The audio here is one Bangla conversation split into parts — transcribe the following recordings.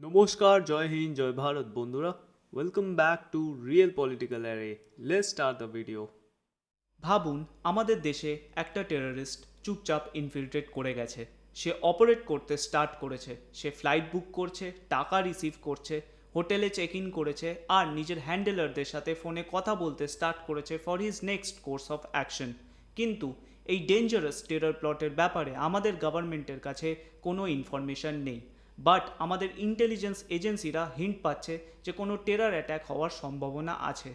নমস্কার, জয় হিন্দ, জয় ভারত বন্ধুরা। Welcome back to real political array. Let's start the video. ভাবুন, আমাদের দেশে একটা টেররিস্ট চুপচাপ ইনফিল্ট্রেট করে গেছে। সে অপারেট করতে স্টার্ট করেছে। সে ফ্লাইট বুক করছে, টাকা রিসিভ করছে, হোটেলে চেক ইন করেছে আর নিজের হ্যান্ডেলারদের সাথে ফোনে কথা বলতে স্টার্ট করেছে for his next course of action. কিন্তু এই ডেঞ্জারাস টেরর প্লটের ব্যাপারে আমাদের গভর্নমেন্টের কাছে কোনো ইনফরমেশন নেই। বাট আমাদের ইন্টেলিজেন্স এজেন্সিরা হিন্ট পাচ্ছে যে কোনো টেরর অ্যাট্যাক হওয়ার সম্ভাবনা আছে।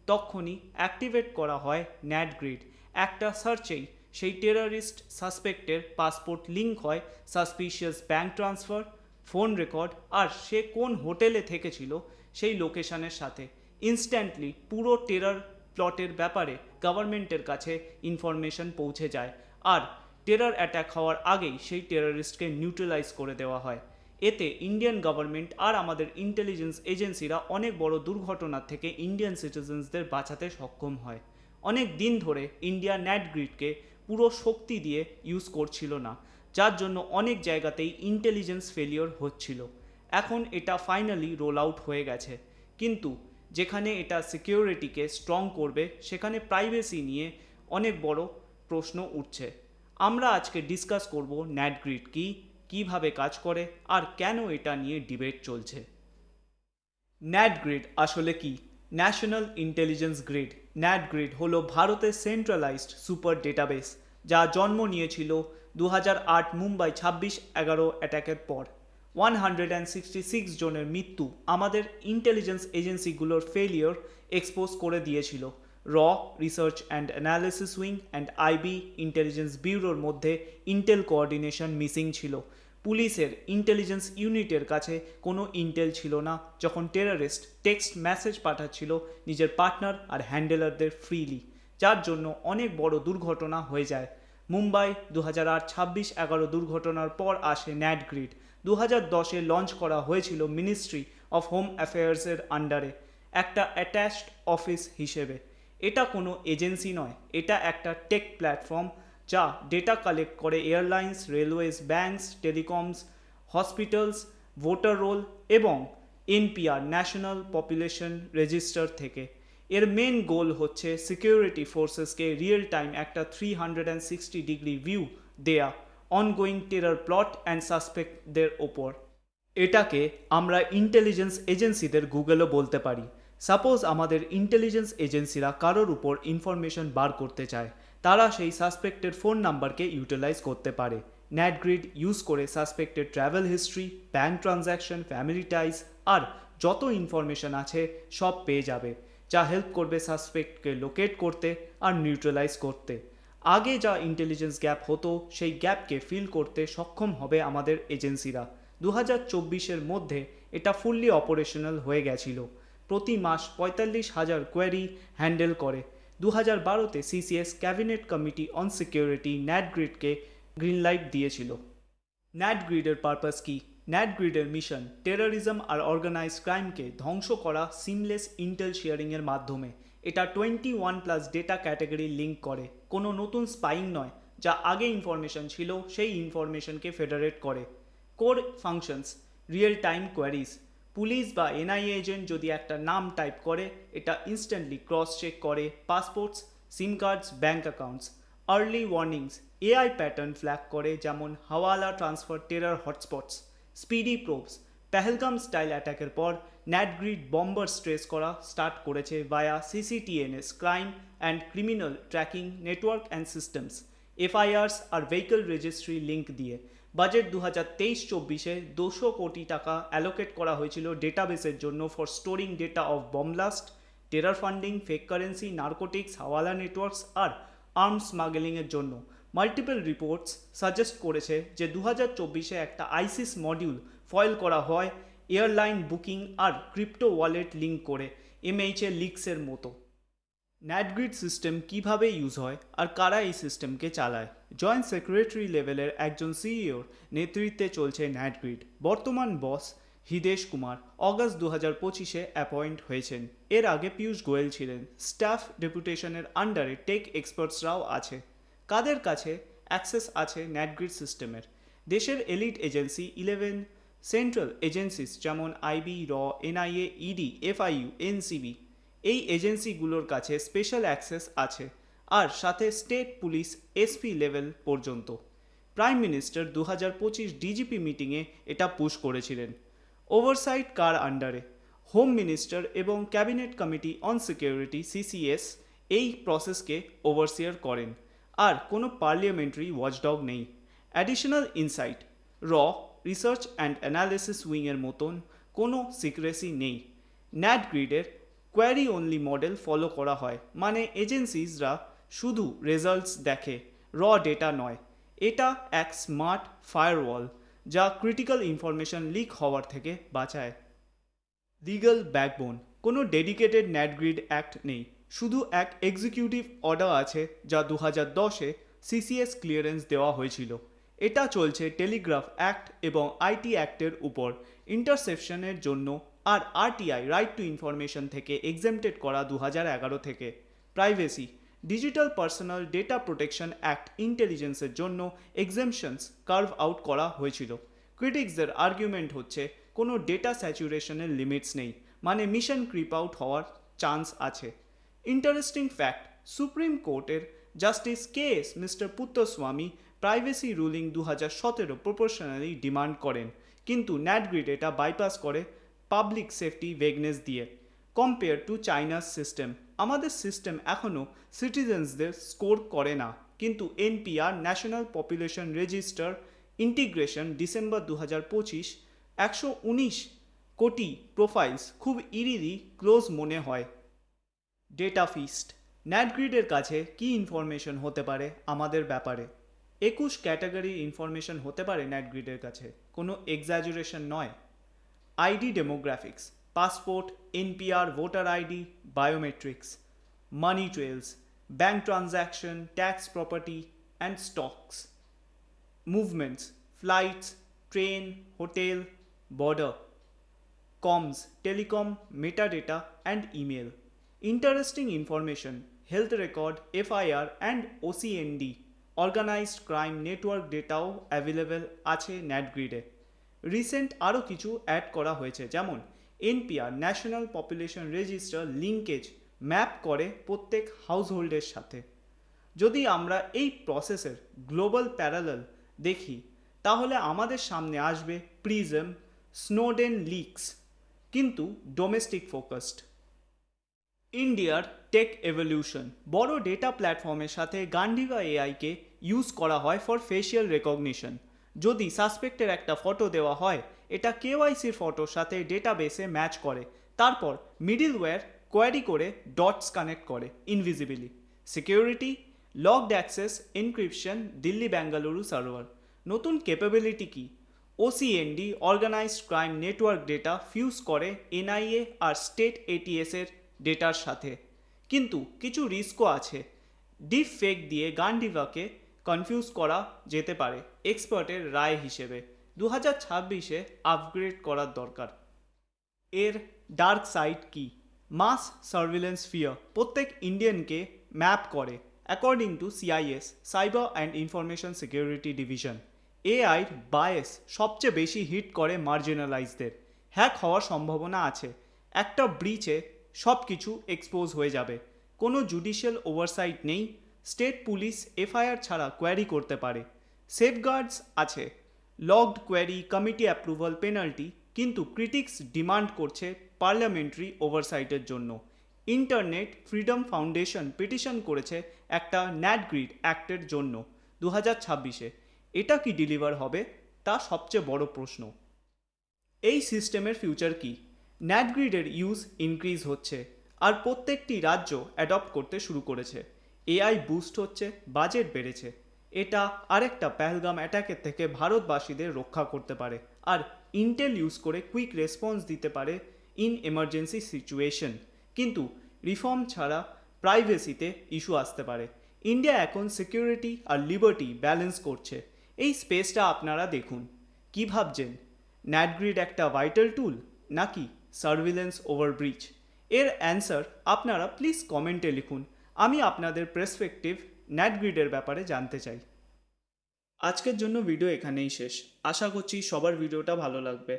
তখনই অ্যাক্টিভেট করা হয় ন্যাটগ্রিড। একটা সার্চেই সেই টেররিস্ট সাসপেক্টের পাসপোর্ট লিঙ্ক হয় suspicious bank transfer, phone record আর সে কোন হোটেলে থেকেছিল সেই লোকেশনের সাথে। ইনস্ট্যান্টলি পুরো টেরর প্লটের ব্যাপারে গভর্নমেন্টের কাছে ইনফরমেশন পৌঁছে যায় আর টেরর অ্যাট্যাক হওয়ার আগেই সেই টেররিস্টকে নিউট্রালাইজ করে দেওয়া হয়। এতে ইন্ডিয়ান গভর্নমেন্ট আর আমাদের ইন্টেলিজেন্স এজেন্সিরা অনেক বড় দুর্ঘটনার থেকে ইন্ডিয়ান সিটিজেন্সদের বাঁচাতে সক্ষম হয়। অনেক দিন ধরে ইন্ডিয়া ন্যাটগ্রিডকে পুরো শক্তি দিয়ে ইউজ করছিল না, যার জন্য অনেক জায়গাতেই ইন্টেলিজেন্স ফেলিওর হচ্ছিল। এখন এটা ফাইনালি রোল আউট হয়ে গেছে, কিন্তু যেখানে এটা সিকিউরিটিকে স্ট্রং করবে সেখানে প্রাইভেসি নিয়ে অনেক বড় প্রশ্ন উঠছে। আমরা আজকে ডিসকাস করব ন্যাটগ্রিড কি, কিভাবে কাজ করে আর কেন এটা নিয়ে ডিবেট চলছে। ন্যাটগ্রিড আসলে কি? National intelligence grid. ন্যাটগ্রিড হলো ভারতের সেন্ট্রালাইজড সুপার ডেটাবেস, যা জন্ম নিয়েছিল 2008 মুম্বাই 26/11 অ্যাটাকের পর। 166 জনের মৃত্যু আমাদের ইন্টেলিজেন্স এজেন্সিগুলোর ফেলিওর এক্সপোজ করে দিয়েছিল। র research and analysis wing and IB intelligence ব্যুরোর মধ্যে ইন্টেল কোঅর্ডিনেশন মিসিং ছিল। পুলিশের ইন্টেলিজেন্স ইউনিটের কাছে কোনো ইন্টেল ছিল না যখন টেররিস্ট টেক্সট মেসেজ পাঠাচ্ছিল নিজের পার্টনার আর হ্যান্ডেলারদের ফ্রিলি, যার জন্য অনেক বড় দুর্ঘটনা হয়ে যায়। মুম্বাই 2008 26/11 দুর্ঘটনার পর আসে ন্যাটগ্রিড। 2010-এ লঞ্চ করা হয়েছিল মিনিস্ট্রি অফ হোম অ্যাফেয়ার্সের আন্ডারে একটা অ্যাটাচড অফিস হিসেবে। এটা কোনো এজেন্সি নয়, এটা একটা টেক প্ল্যাটফর্ম যা ডেটা কালেক্ট করে airlines, railways, banks, telecoms, hospitals, voter roll এবং এনপিআর ন্যাশনাল পপুলেশন রেজিস্টার থেকে। এর মেন গোল হচ্ছে সিকিউরিটি ফোর্সেসকে রিয়েল টাইম একটা 360 ডিগ্রি ভিউ দেয়া অনগোয়িং টেরর প্লট অ্যান্ড সাসপেক্টদের ওপর। এটাকে আমরা ইন্টেলিজেন্স এজেন্সিদের গুগলও বলতে পারি। সাপোজ আমাদের ইন্টেলিজেন্স এজেন্সিরা কারোর উপর ইনফরমেশন বার করতে চায়, তারা সেই সাসপেক্টের ফোন নাম্বারকে ইউটিলাইজ করতে পারে। ন্যাটগ্রিড ইউজ করে সাসপেক্টের travel history, bank transaction, family ties আর যত ইনফরমেশন আছে সব পেয়ে যাবে, যা হেল্প করবে সাসপেক্টকে লোকেট করতে আর নিউট্রালাইজ করতে। আগে যা ইন্টেলিজেন্স গ্যাপ হতো সেই গ্যাপকে ফিল করতে সক্ষম হবে আমাদের এজেন্সিরা। 2024-এর মধ্যে এটা ফুললি অপারেশনাল হয়ে গেছিল। প্রতি মাস 45,000 কোয়ারি হ্যান্ডেল করে। 2012-তে CCS cabinet committee on security ন্যাটগ্রিডকে গ্রিন লাইট দিয়েছিল। ন্যাটগ্রিডের পারপাস কি? ন্যাটগ্রিডের মিশন টেররিজম আর অর্গানাইজড ক্রাইমকে ধ্বংস করা সিমলেস ইন্টেল শেয়ারিংয়ের মাধ্যমে। এটা 21+ ডেটা ক্যাটাগরি লিঙ্ক করে, কোনো নতুন স্পাইং নয়। যা আগে ইনফরমেশন ছিল সেই ইনফরমেশনকে ফেডারেট করে। Core functions real time queries. Police বা এনআইএ এজেন্ট যদি একটা নাম টাইপ করে, এটা ইনস্ট্যান্টলি ক্রস চেক করে passports, SIM cards, bank accounts. Early warnings AI pattern flag করে, যেমন hawala transfer terror hotspots. Speedy probes Pahalgam style অ্যাটাকের পর ন্যাটগ্রিড বম্বার স্ট্রেস করা স্টার্ট করেছে via CCTNS crime and criminal tracking network and systems, FIRs আর ভেহিকল রেজিস্ট্রি লিঙ্ক দিয়ে। বাজেট 2023-24-এ 200 কোটি টাকা অ্যালোকেট করা হয়েছিল ডেটাবেসের জন্য for storing data of bomb blast, terror funding, fake currency, narcotics, hawala networks আর আর্মস স্মাগলিংয়ের জন্য। মাল্টিপল রিপোর্টস সাজেস্ট করেছে যে 2024-এ একটা আইসিস মডিউল ফয়েল করা হয় এয়ারলাইন বুকিং আর ক্রিপ্টো ওয়ালেট লিঙ্ক করে, এমএইচএ লিক্সের মতো। ন্যাটগ্রিড সিস্টেম কিভাবে ইউজ হয় আর কারা এই সিস্টেমকে চালায়? জয়েন্ট সেক্রেটারি লেভেলের একজন সিইওর নেতৃত্বে চলছে ন্যাটগ্রিড। বর্তমান বস হৃদেশ কুমার অগাস্ট 2025-এ অ্যাপয়েন্ট হয়েছেন। এর আগে পীয়ূষ গোয়েল ছিলেন। স্টাফ ডেপুটেশনের আন্ডারে টেক এক্সপার্টসরাও আছে। কাদের কাছে অ্যাক্সেস আছে ন্যাটগ্রিড সিস্টেমের? দেশের এলিট এজেন্সি 11 সেন্ট্রাল এজেন্সিস যেমন আইবি, র, এনআইএ, ইডি, এফআইইউ, এনসিবি এই এজেন্সিগুলোর কাছে স্পেশাল অ্যাক্সেস আছে, আর সাথে স্টেট পুলিশ এসপি লেভেল পর্যন্ত। প্রাইম মিনিস্টার 2025 ডিজিপি মিটিংয়ে এটা পুশ করেছিলেন। ওভারসাইট কার আন্ডারে? হোম মিনিস্টার এবং cabinet committee on security CCS এই প্রসেসকে ওভারসিয়ার করেন, আর কোনো পার্লিয়ামেন্টারি ওয়াচডগ নেই। অ্যাডিশনাল ইনসাইট, র, রিসার্চ অ্যান্ড অ্যানালিসিস উইংয়ের মতন কোনো সিক্রেসি নেই। ন্যাট গ্রিডের কোয়ারি অনলি মডেল ফলো করা হয়, মানে এজেন্সিসরা শুধু রেজাল্টস দেখে, র ডেটা নয়। এটা এক স্মার্ট ফায়ারওয়াল যা ক্রিটিক্যাল ইনফরমেশন লিক হওয়ার থেকে বাঁচায়। লিগ্যাল ব্যাকবোন, কোনো ডেডিকেটেড ন্যাটগ্রিড অ্যাক্ট নেই, শুধু এক এক্সিকিউটিভ অর্ডার আছে যা 2010-এ সিসিএস ক্লিয়ারেন্স দেওয়া হয়েছিল। এটা চলছে টেলিগ্রাফ অ্যাক্ট এবং আইটি অ্যাক্টের উপর ইন্টারসেপশনের জন্য, আর আরটিআই রাইট টু ইনফরমেশন থেকে এক্সেম্পটেড করা 2011 থেকে। Privacy, digital personal data protection act ইন্টেলিজেন্সের জন্য এক্সেমশনস কার্ভ আউট করা হয়েছিল। ক্রিটিক্সদের আর্গুমেন্ট হচ্ছে কোনো ডেটা স্যাচুরেশনের লিমিটস নেই, মানে মিশন ক্রিপ আউট হওয়ার চান্স আছে। ইন্টারেস্টিং ফ্যাক্ট, সুপ্রিম কোর্টের justice KS mister Puttaswamy privacy ruling 2017 proportionally demand করেন, কিন্তু ন্যাটগ্রিড এটা বাইপাস করে পাবলিক সেফটি ভেগনেস দিয়ে। কম্পেয়ার টু চাইনাস সিস্টেম, আমাদের সিস্টেম এখনও সিটিজেন্সদের স্কোর করে না, কিন্তু NPR national population register integration December 2025 119 কোটি প্রোফাইলস খুব ইরিলি ক্লোজ মনে হয়। ডেটা ফিস্ট, ন্যাটগ্রিডের কাছে কি ইনফরমেশন হতে পারে আমাদের ব্যাপারে? 21 ক্যাটাগরির ইনফরমেশন হতে পারে ন্যাটগ্রিডের কাছে, কোনো এক্সাজুরেশন নয়। ID demographics, passport, NPR, voter ID, biometrics, money trails, bank transaction, tax, property and stocks, movements, flights, train, hotel, border, comms, telecom, metadata and email. Interesting information, health record, FIR and OCND, organized crime network dataও অ্যাভেলেবেল আছে ন্যাটগ্রিডে। রিসেন্ট আরও কিছু অ্যাড করা হয়েছে, যেমন NPR national population register linkage map করে প্রত্যেক হাউসহোল্ডের সাথে। যদি আমরা এই প্রসেসের গ্লোবাল প্যারালাল দেখি, তাহলে আমাদের সামনে আসবে প্রিজম, স্নোডেন লিকস, কিন্তু ডোমেস্টিক ফোকাসড। ইন্ডিয়ার টেক এভলিউশন, বড় ডেটা প্ল্যাটফর্মের সাথে গান্ডিভা এআইকে ইউজ করা হয় ফর ফেশিয়াল রেকগনিশন। যদি সাসপেক্টের একটা ফটো দেওয়া হয়, এটা কেওয়াইসির ফটোর সাথে ডেটাবেসে ম্যাচ করে, তারপর মিডলওয়্যার কোয়ারি করে ডটস কানেক্ট করে invisibly. Security, locked access encryption, Delhi Bengaluru server. নতুন ক্যাপাবিলিটি কি? OCND organised crime network data fuse করে এনআইএ আর স্টেট এটিএসের ডেটার সাথে, কিন্তু কিছু রিস্কও আছে। ডিপ ফেক দিয়ে গান্ডিভাকে কনফিউজ করা যেতে পারে এক্সপার্টের রায় হিসেবে। 2026-এ আপগ্রেড করার দরকার। এর ডার্ক সাইড কি? মাস সার্ভিলেন্স ফিয়ার প্রত্যেক ইন্ডিয়ানকে ম্যাপ করে according to CIS, cyber and information security division. এআইর বায়েস সবচেয়ে বেশি হিট করে মার্জিনালাইজদের। হ্যাক হওয়ার সম্ভাবনা আছে, একটা ব্রিচে সব কিছু এক্সপোজ হয়ে যাবে। কোনো জুডিশিয়াল ওভারসাইট নেই, স্টেট পুলিশ এফআইআর ছাড়া কোয়ারি করতে পারে। সেফগার্ডস আছে, logged query, committee approval, penalty, কিন্তু ক্রিটিক্স ডিমান্ড করছে পার্লামেন্টারি ওভারসাইটের জন্য। ইন্টারনেট ফ্রিডম ফাউন্ডেশন পিটিশন করেছে একটা ন্যাটগ্রিড অ্যাক্টের জন্য 2026-এ। এটা কি ডেলিভার হবে, তা সবচেয়ে বড় প্রশ্ন। এই সিস্টেমের ফিউচার কি? ন্যাটগ্রিডের ইউজ ইনক্রিজ হচ্ছে, আর প্রত্যেকটি রাজ্য অ্যাডপ্ট করতে শুরু করেছে। এআই বুস্ট হচ্ছে, বাজেট বেড়েছে। এটা আরেকটা পেহেলগাম অ্যাটাকের থেকে ভারতবাসীদের রক্ষা করতে পারে, আর ইন্টেল ইউজ করে কুইক রেসপন্স দিতে পারে ইন এমার্জেন্সি সিচুয়েশন। কিন্তু রিফর্ম ছাড়া প্রাইভেসিতে ইস্যু আসতে পারে। ইন্ডিয়া এখন সিকিউরিটি আর লিবার্টি ব্যালেন্স করছে। এই স্পেসটা আপনারা দেখুন, কী ভাবছেন? ন্যাটগ্রিড একটা ভাইটাল টুল নাকি সার্ভিলেন্স ওভার ব্রিচ? এর অ্যান্সার আপনারা প্লিজ কমেন্টে লিখুন। আমি আপনাদের পার্সপেক্টিভ ন্যাটগ্রিডের ব্যাপারে জানতে চাই। আজকের জন্য ভিডিও এখানেই শেষ। আশা করছি সবার ভিডিওটা ভালো লাগবে।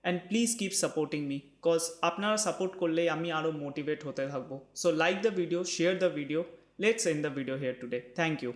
And please keep supporting me cause আপনারা সাপোর্ট করলেই আমি আরও মোটিভেট হতে থাকবো। So like the video, share the video, let's end the video here today. Thank you.